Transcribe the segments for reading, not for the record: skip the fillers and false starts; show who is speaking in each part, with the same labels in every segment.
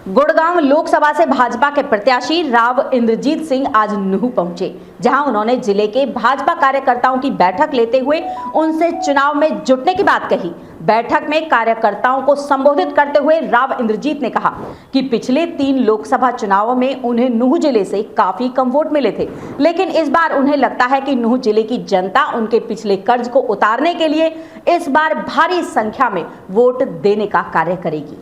Speaker 1: गुड़गांव लोकसभा से भाजपा के प्रत्याशी राव इंद्रजीत सिंह आज नूंह पहुंचे, जहां उन्होंने जिले के भाजपा कार्यकर्ताओं की बैठक लेते हुए उनसे चुनाव में जुटने की बात कही। बैठक में कार्यकर्ताओं को संबोधित करते हुए राव इंद्रजीत ने कहा कि पिछले 3 लोकसभा चुनावों में उन्हें नूंह जिले से काफी कम वोट मिले थे, लेकिन इस बार उन्हें लगता है कि नूंह जिले की जनता उनके पिछले कर्ज को उतारने के लिए इस बार भारी संख्या में वोट देने का कार्य करेगी।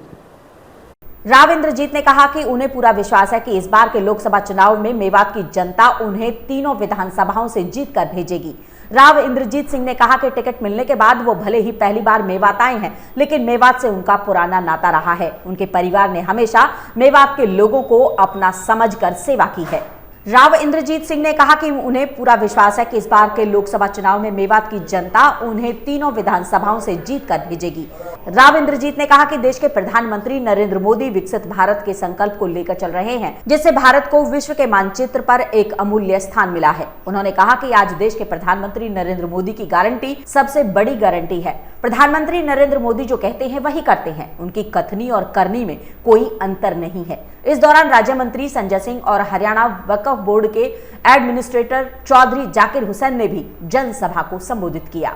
Speaker 1: राव इंद्रजीत ने कहा कि उन्हें पूरा विश्वास है कि इस बार के लोकसभा चुनाव में मेवात की जनता उन्हें तीनों विधानसभाओं से जीत कर भेजेगी। राव इंद्रजीत सिंह ने कहा कि टिकट मिलने के बाद वो भले ही पहली बार मेवात आए हैं, लेकिन मेवात से उनका पुराना नाता रहा है। उनके परिवार ने हमेशा मेवात के लोगों को अपना समझकर सेवा की है। राव इंद्रजीत सिंह ने कहा कि उन्हें पूरा विश्वास है कि इस बार के लोकसभा चुनाव में मेवात की जनता उन्हें तीनों विधानसभाओं से जीत कर भेजेगी। राव इंद्रजीत ने कहा कि देश के प्रधानमंत्री नरेंद्र मोदी विकसित भारत के संकल्प को लेकर चल रहे हैं, जिससे भारत को विश्व के मानचित्र पर एक अमूल्य स्थान मिला है। उन्होंने कहा कि आज देश के प्रधानमंत्री नरेंद्र मोदी की गारंटी सबसे बड़ी गारंटी है। प्रधानमंत्री नरेंद्र मोदी जो कहते हैं वही करते हैं, उनकी कथनी और करनी में कोई अंतर नहीं है। इस दौरान राज्य मंत्री संजय सिंह और हरियाणा वक्फ बोर्ड के एडमिनिस्ट्रेटर चौधरी जाकिर हुसैन ने भी जनसभा को संबोधित किया।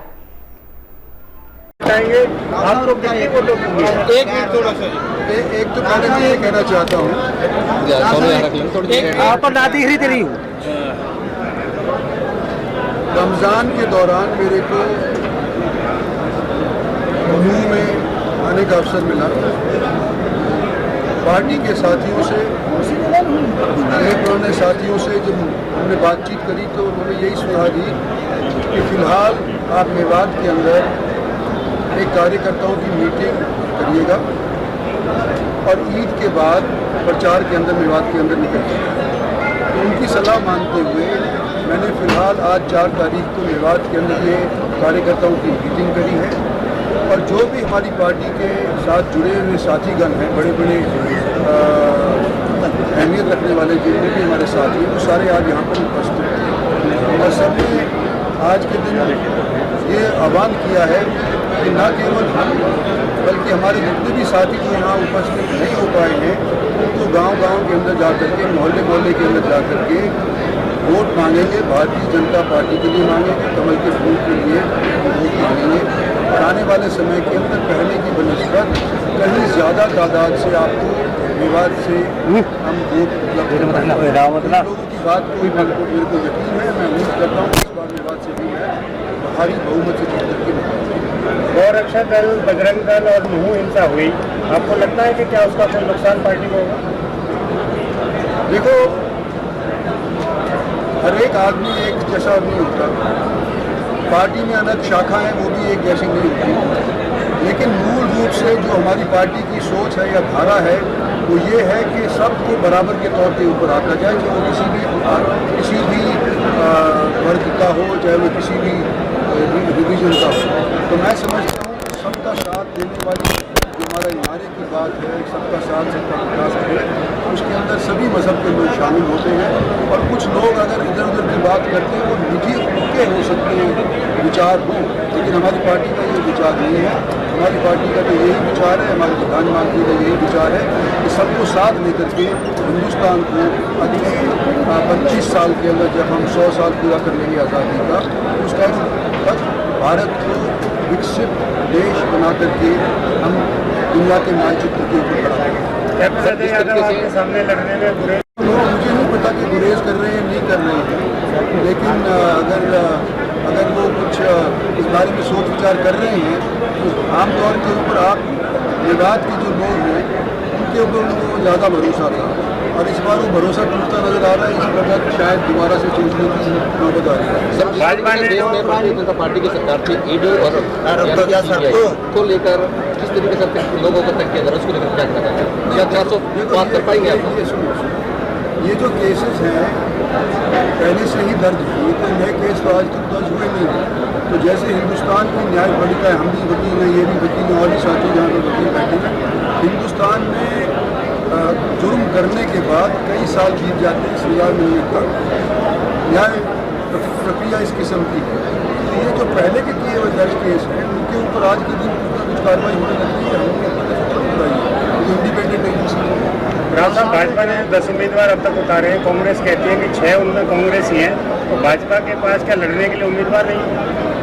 Speaker 2: आप लोग एक मिनट थोड़ा सा एक तो पहले मैं ये कहना चाहता हूँ, आप ना दिख रही तेरी रमजान के दौरान मेरे को नूंह में आने का अवसर मिला। पार्टी के साथियों से, अनेक पुराने साथियों से जब हमने बातचीत करी तो उन्होंने यही सुझाव दी कि फिलहाल आप मेवात के अंदर एक कार्यकर्ताओं की मीटिंग करिएगा और ईद के बाद प्रचार के अंदर मेवात के अंदर निकलिएगा। तो उनकी सलाह मानते हुए मैंने फिलहाल आज 4 तारीख को मेवात के अंदर ये कार्यकर्ताओं की मीटिंग करी है और जो भी हमारी पार्टी के साथ जुड़े हुए साथीगण हैं, बड़े बड़े अहमियत रखने वाले जितने भी हमारे साथी हैं, वो सारे आज यहाँ पर उपस्थित हैं और सबने आज के दिन ये आह्वान किया है कि न केवल हम बल्कि हमारे जितने भी साथी जो यहाँ उपस्थित नहीं हो पाए हैं उनको गांव-गांव के अंदर जा करके, मोहल्ले के अंदर जा करके वोट मांगेंगे। भारतीय जनता पार्टी के लिए मांगेंगे, कमल के फूल के लिए वोट मांगेंगे। आने वाले समय के अंदर पहले की बनस्पत कहीं ज़्यादा तादाद से आपको मेवात से हम वोट लोगों की बात को मेरे को यकीन है। मैं उम्मीद करता हूँ इस बार मेवात से भी मैं भारी बहुमत से जीत करके गौरक्षा दल, बजरंग दल और नूंह हिंसा हुई, आपको लगता है कि क्या उसका कोई नुकसान पार्टी को होगा? देखो, हर एक आदमी एक जैसा नहीं होता, पार्टी में अलग शाखाएं वो भी एक जैसी नहीं होती, लेकिन मूल रूप से जो हमारी पार्टी की सोच है या धारा है वो ये है कि सबको बराबर के तौर पे ऊपर आता जाए, चाहे वो किसी भी वर्ग का हो, चाहे वो किसी भी रिलीजन का हो। तो मैं समझता हूँ कि सबका साथ देने वाली जो हमारा नारे की बात है, सबका साथ सबका विकास है, उसके अंदर सभी मज़हब के लोग शामिल होते हैं और कुछ लोग अगर इधर उधर की बात करते हैं वो निजी उनके हो सकते हैं विचार हो, लेकिन हमारी पार्टी का ये विचार नहीं है। हमारी पार्टी का तो यही विचार है, हमारे प्रधानमंत्री का यही विचार है कि सबको साथ लेकर के हिंदुस्तान को अगले 25 साल के अंदर जब हम 100 साल पूरा कर लेंगे आज़ादी का, उस टाइम तक भारत को विकसित देश बना करके हम दुनिया के मानचित्र के ऊपर खड़ा सामने लड़ने में बुरे मुझे नहीं पता कि गुरेज कर रहे हैं नहीं कर रहे हैं, लेकिन अगर वो कुछ इस बारे में सोच विचार कर रहे हैं तो आमतौर के ऊपर आप मेवात के जो लोग हैं उनके ऊपर उनको ज़्यादा भरोसा था और इस बार वो भरोसा टूटता नजर आ रहा है। इस प्रकार शायद दोबारा से सोचने की नौबत आ रही है।
Speaker 3: भाजपा ने भारतीय जनता पार्टी की सरकार थी, ईडी और को लेकर किस तरीके से लोगों को तक किया जा रहा है, उसको लेकर क्या कहना है? क्या 400 कर पाएंगे आप?
Speaker 2: ये जो केसेस हैं पहले से ही दर्ज हुए, तो नए केस तो आज तक दर्ज हुए नहीं हैं। तो जैसे हिंदुस्तान की न्यायपालिका है, हम भी वकील हैं, ये भी वकील हैं और भी साथी जहाँ पर वकील बैठे हैं। हिंदुस्तान में जुर्म करने के बाद कई साल बीत जाते हैं सजा मिलने तक। न्याय प्रक्रिया इस किस्म की है। तो ये जो पहले के किए हुए दर्ज केस हैं उनके ऊपर आज के दिन कुछ कार्रवाई होने लगती है। हमने इंडिपेंडेंट एजेंसी
Speaker 4: राव साहब, भाजपा ने 10 उम्मीदवार अब तक उतारे हैं। कांग्रेस कहती है कि 6 उनमें कांग्रेसी हैं, तो भाजपा के पास क्या लड़ने के लिए उम्मीदवार नहीं?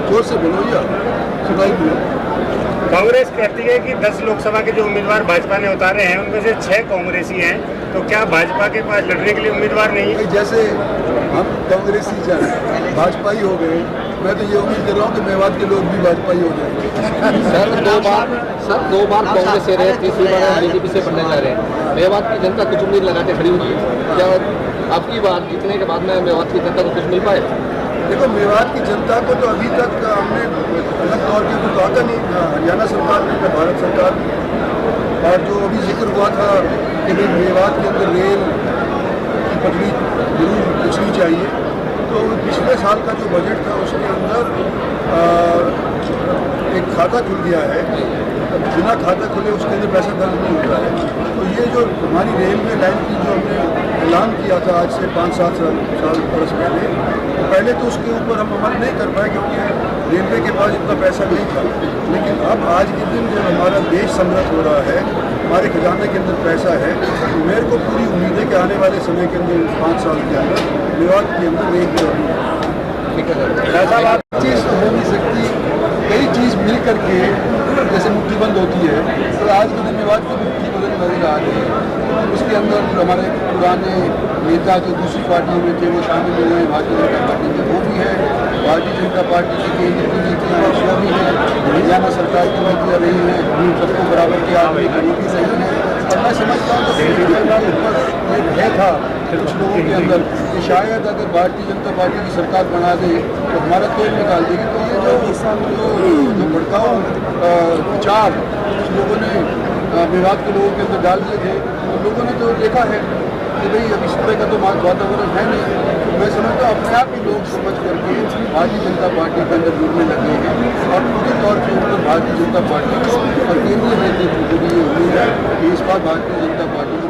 Speaker 2: जोर से बोलो या सुनाई बोलो।
Speaker 4: कांग्रेस कहती है कि 10 लोकसभा के जो उम्मीदवार भाजपा ने उतारे हैं उनमें से 6 कांग्रेसी हैं, तो क्या भाजपा के पास लड़ने के लिए उम्मीदवार नहीं है?
Speaker 2: जैसे हम कांग्रेसी जन भाजपा ही हो गए, मैं तो ये उम्मीद कर रहा हूँ कि मेवात के लोग भी भाजपा ही हो जाएंगे।
Speaker 3: सर 2 बार कांग्रेस से रहे, तीसरी बार बीजेपी से बनने जा रहे हैं। मेवात की जनता कुछ उम्मीद लगा के खड़ी हुई है, क्या आपकी बात जीतने के बाद में मेवात की जनता को कुछ मिल पाए?
Speaker 2: देखो, मेवात की जनता को तो अभी तक हमने अलग तौर पे कुछ कहा नहीं। हरियाणा सरकार ने, भारत सरकार ने, और जो अभी जिक्र हुआ था कि भाई मेवात के अंदर रेल की पटरी जरूर पूछनी चाहिए, तो पिछले साल का जो बजट था उसके अंदर एक खाता खुल गया है। बिना खाता खुले उसके अंदर पैसा दर्ज नहीं होता है। तो ये जो हमारी रेलवे लाइन की जो हमने ऐलान किया था आज से 5-7 साल बरस पहले तो उसके ऊपर हम अमल नहीं कर पाए क्योंकि रेलवे के पास इतना पैसा नहीं था। लेकिन अब आज के दिन जब हमारा देश समृद्ध हो रहा है, हमारे खजाने के अंदर पैसा है, तो मेरे को पूरी उम्मीद है कि आने वाले समय के अंदर 5 साल के अंदर मेवात के अंदर रेल चीज़ तो हो नहीं सकती। कई चीज़ मिल करके जैसे मुट्ठी बंद होती है, तो आज के दिन मेवात की मुट्ठी बंद नजर आ रही है। उसके अंदर हमारे पुराने नेता जो दूसरी पार्टियों में थे वो शामिल हुए हैं भारतीय जनता पार्टी में, वो भी है। भारतीय जनता पार्टी की केंद्र की नीतियाँ वो भी है। हरियाणा सरकार की नीतियाँ रही हैं, सबको बराबर के आदमी की नीति सही है। और मैं समझता हूँ कि एक भय था कुछ लोगों के अंदर कि शायद अगर भारतीय जनता पार्टी की सरकार बना दे तो हमारा तेल निकाल देगी। तो ये जो भड़काऊ विचार लोगों ने मेवात के लोगों के अंदर डाल दिए थे, तो लोगों ने तो देखा है कि भाई अब इस तरह का तो वातावरण है नहीं। तो मैं समझता हूँ अपने आप ही लोग समझ करके भारतीय जनता पार्टी के अंदर जुड़ने लगे हैं और पूरे तौर के ऊपर भारतीय जनता पार्टी और केंद्रीय नेतृत्व को भी ये उम्मीद है कि इस बार भारतीय जनता पार्टी